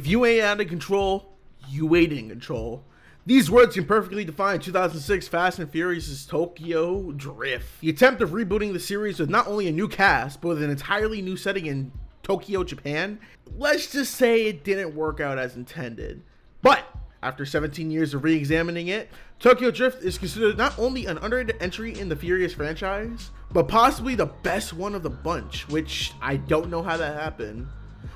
If you ain't out of control, you ain't in control. These words can perfectly define 2006 Fast and Furious' Tokyo Drift. The attempt of rebooting the series with not only a new cast, but with an entirely new setting in Tokyo, Japan, let's just say it didn't work out as intended. But after 17 years of re-examining it, Tokyo Drift is considered not only an underrated entry in the Furious franchise, but possibly the best one of the bunch, which I don't know how that happened.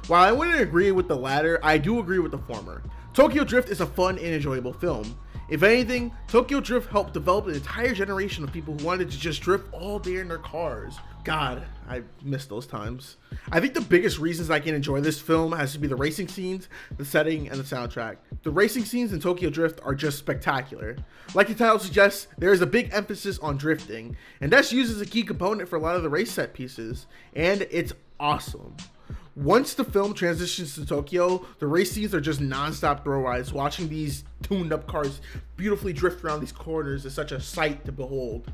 While I wouldn't agree with the latter, I do agree with the former. Tokyo Drift is a fun and enjoyable film. If anything, Tokyo Drift helped develop an entire generation of people who wanted to just drift all day in their cars. God, I miss those times. I think the biggest reasons I can enjoy this film has to be the racing scenes, the setting, and the soundtrack. The racing scenes in Tokyo Drift are just spectacular. Like the title suggests, there is a big emphasis on drifting, and that's used as a key component for a lot of the race set pieces, and it's awesome. Once the film transitions to Tokyo, the race scenes are just non-stop thrill rides. Watching these tuned up cars beautifully drift around these corners is such a sight to behold.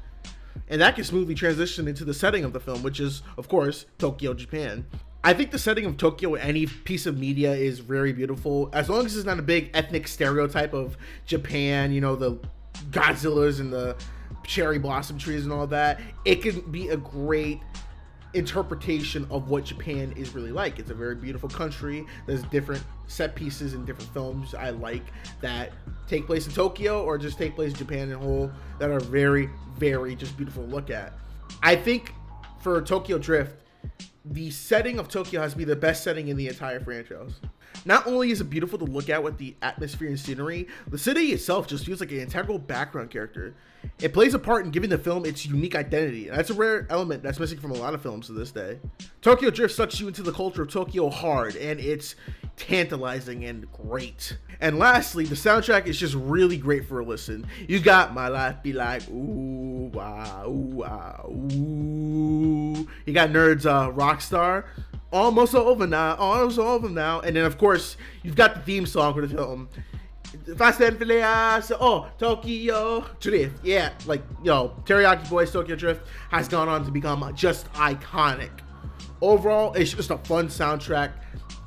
And that can smoothly transition into the setting of the film, which is, of course, Tokyo, Japan. I think the setting of Tokyo in any piece of media is very beautiful, as long as it's not a big ethnic stereotype of Japan, you know, the Godzillas and the cherry blossom trees and all that. It can be a great interpretation of what Japan is really like. It's a very beautiful country. There's different set pieces in different films I like that take place in Tokyo or just take place in Japan in whole that are very, very just beautiful to look at. I think for Tokyo Drift, the setting of Tokyo has to be the best setting in the entire franchise. Not only is it beautiful to look at with the atmosphere and scenery, the city itself just feels like an integral background character. It plays a part in giving the film its unique identity, and that's a rare element that's missing from a lot of films to this day. Tokyo Drift sucks you into the culture of Tokyo hard, and it's tantalizing and great. And lastly, the soundtrack is just really great for a listen. You got My Life Be Like, ooh, wow, ooh, ah, ooh. You got Nerd's Rockstar, almost over now. And then, of course, you've got the theme song for the film. Fast and Furious, Tokyo Drift. Yeah, like, yo, Teriyaki Boys Tokyo Drift has gone on to become just iconic. Overall, it's just a fun soundtrack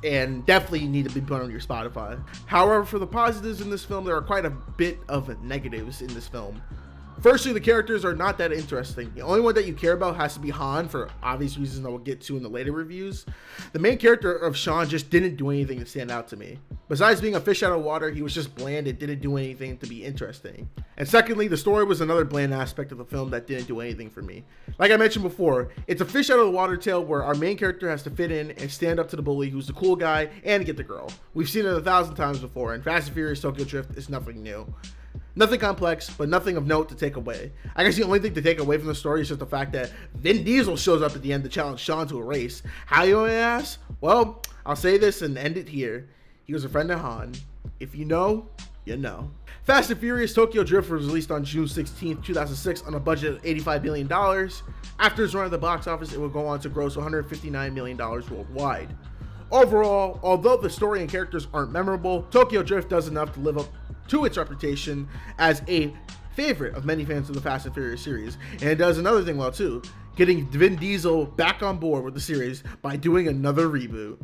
and definitely need to be put on your Spotify. However, for the positives in this film, there are quite a bit of negatives in this film. Firstly, the characters are not that interesting. The only one that you care about has to be Han, for obvious reasons I will get to in the later reviews. The main character of Sean just didn't do anything to stand out to me. Besides being a fish out of water, he was just bland and didn't do anything to be interesting. And secondly, the story was another bland aspect of the film that didn't do anything for me. Like I mentioned before, it's a fish out of the water tale where our main character has to fit in and stand up to the bully who's the cool guy and get the girl. We've seen it 1,000 times before, and Fast and Furious Tokyo Drift is nothing new. Nothing complex, but nothing of note to take away. I guess the only thing to take away from the story is just the fact that Vin Diesel shows up at the end to challenge Sean to a race. How you want to ask? Well, I'll say this and end it here. He was a friend of Han. If you know, you know. Fast and Furious Tokyo Drift was released on June 16, 2006 on a budget of $85 million. After its run at the box office, it would go on to gross $159 million worldwide. Overall, although the story and characters aren't memorable, Tokyo Drift does enough to live up to its reputation as a favorite of many fans of the Fast and Furious series, and it does another thing well too, getting Vin Diesel back on board with the series by doing another reboot.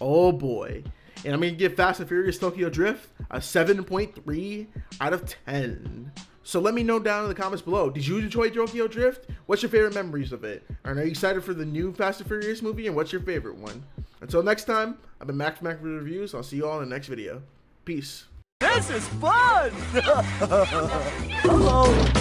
Oh boy. And I'm going to give Fast and Furious Tokyo Drift a 7.3 out of 10. So let me know down in the comments below, did you enjoy Tokyo Drift? What's your favorite memories of it? And are you excited for the new Fast and Furious movie, and what's your favorite one? Until next time, I've been Mac from Mac Reviews. I'll see you all in the next video. Peace. This is fun! Hello.